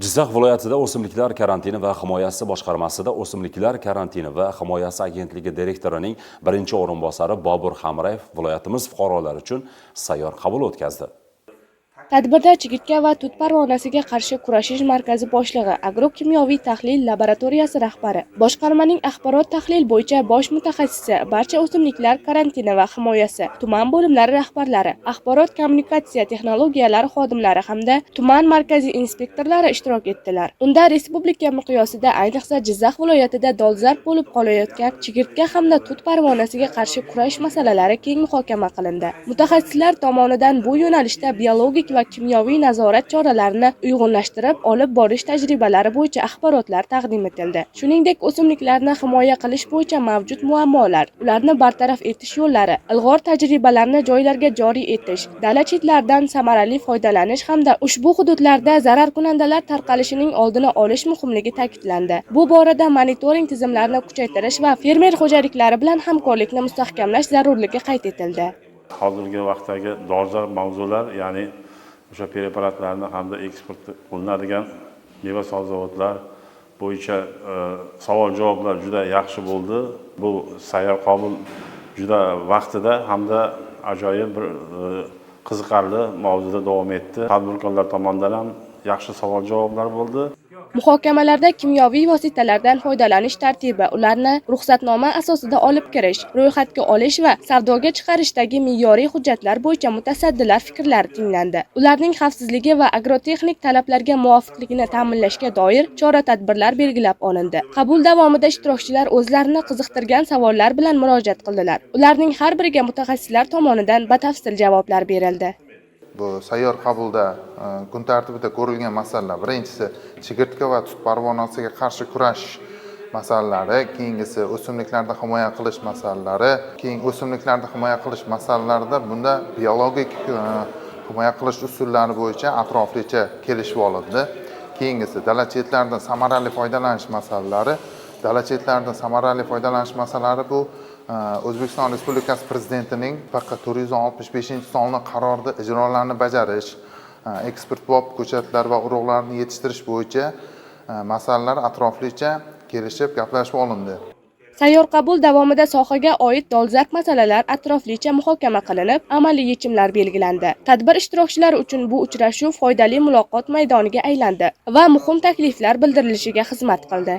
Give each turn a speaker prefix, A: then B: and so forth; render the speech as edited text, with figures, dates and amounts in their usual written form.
A: Jizzax viloyatida O'simliklar karantini va himoyasi boshqarmasida O'simliklar karantini va himoyasi agentligi direktorining birinchi o'rinbosari Bobur Hamrayev viloyatimiz fuqarolari uchun sayyor qabul o'tkazdi.
B: Tadbirda chigirtka va tut parvonasiga qarshi kurashish markazi boshlig'i, agrokimyoviy tahlil laboratoriyasi rahbari, boshqarmaning axborot tahlil bo'yicha bosh mutaxassisi, barcha o'simliklar karantini va himoyasi, tuman bo'limlari rahbarlari, axborot kommunikatsiya texnologiyalari xodimlari hamda tuman markaziy inspektorlari ishtirok etdilar. Unda respublika miqyosida, ayniqsa Jizzax viloyatida dolzarb bo'lib qolayotgan chigirtka hamda tut parvonasiga qarshi kurash masalalari keng muhokama qilindi. Mutaxassislar tomonidan bu yo'nalishda biologik va kimyoviy nazorat choralarini uyg'unlashtirib olib borish tajribalari bo'yicha axborotlar taqdim etildi. Shuningdek, o'simliklarni himoya qilish bo'yicha mavjud muammolar, ularni bartaraf etish yo'llari, ilg'or tajribalarni joylarga joriy etish, dala chetlaridan samarali foydalanish hamda ushbu hududlarda zararkunandalar tarqalishining oldini olish muhimligi ta'kidlandi. Bu borada monitoring tizimlarini kuchaytirish va fermer xo'jaliklari bilan hamkorlikni mustahkamlash zarurligi qayd etildi.
C: Hozirgi vaqtdagi dolzarb mavzular, ya'ni o'sha preparatlarni hamda eksport qilinadigan meva sabzavotlar bo'yicha savol-javoblar juda yaxshi bo'ldi. Bu sayyor qabul juda vaqtida hamda ajoyib bir qiziqarli mavzuda davom etdi. Tadbirkorlar tomonidan ham yaxshi savol-javoblar bo'ldi.
B: Muhokamalarda kimyoviy vositalardan foydalanish tartibi, ularni ruxsatnoma asosida olib kirish, ro'yxatga olish va savdoga chiqarishdagi me'yoriy hujjatlar bo'yicha mutasaddilar fikrlari tinglandi. Ularning xavfsizligi va agrotexnik talablarga muvofiqligini ta'minlashga doir chora-tadbirlar belgilab olindi. Qabul davomida ishtirokchilar o'zlarini qiziqtirgan savollar bilan murojaat qildilar. Ularning har biriga mutaxassislar tomonidan batafsil javoblar berildi.
D: Bu sayyor qabulda kun tartibida ko'rilgan masalalar, birinchisi chigirtka va tut parvonasiga qarshi kurash masalalari, keyingisi o'simliklarni himoya qilish masalalari, keyin o'simliklarni himoya qilish masalalarida bunda biologik himoya qilish usullari bo'yicha atroflicha kelishib olindi. Keyingisi dala chetlaridan samarali foydalanish masalalari. Dala chetlaridan samarali foydalanish masalalari bu O'zbekiston Respublikasi Prezidentining PQ 465-sonli qarorida ijrolarni bajarish, eksportbop ko'chatlar va urug'larni yetishtirish bo'yicha masalalar atroflicha kelishib gaplashib olindi.
B: Sayyor qabul davomida sohaga oid dolzarb masalalar atroflicha muhokama qilinib, amaliy yechimlar belgilandi. Tadbir ishtirokchilari uchun bu uchrashuv foydali muloqot maydoniga aylandi va muhim takliflar bildirilishiga xizmat qildi.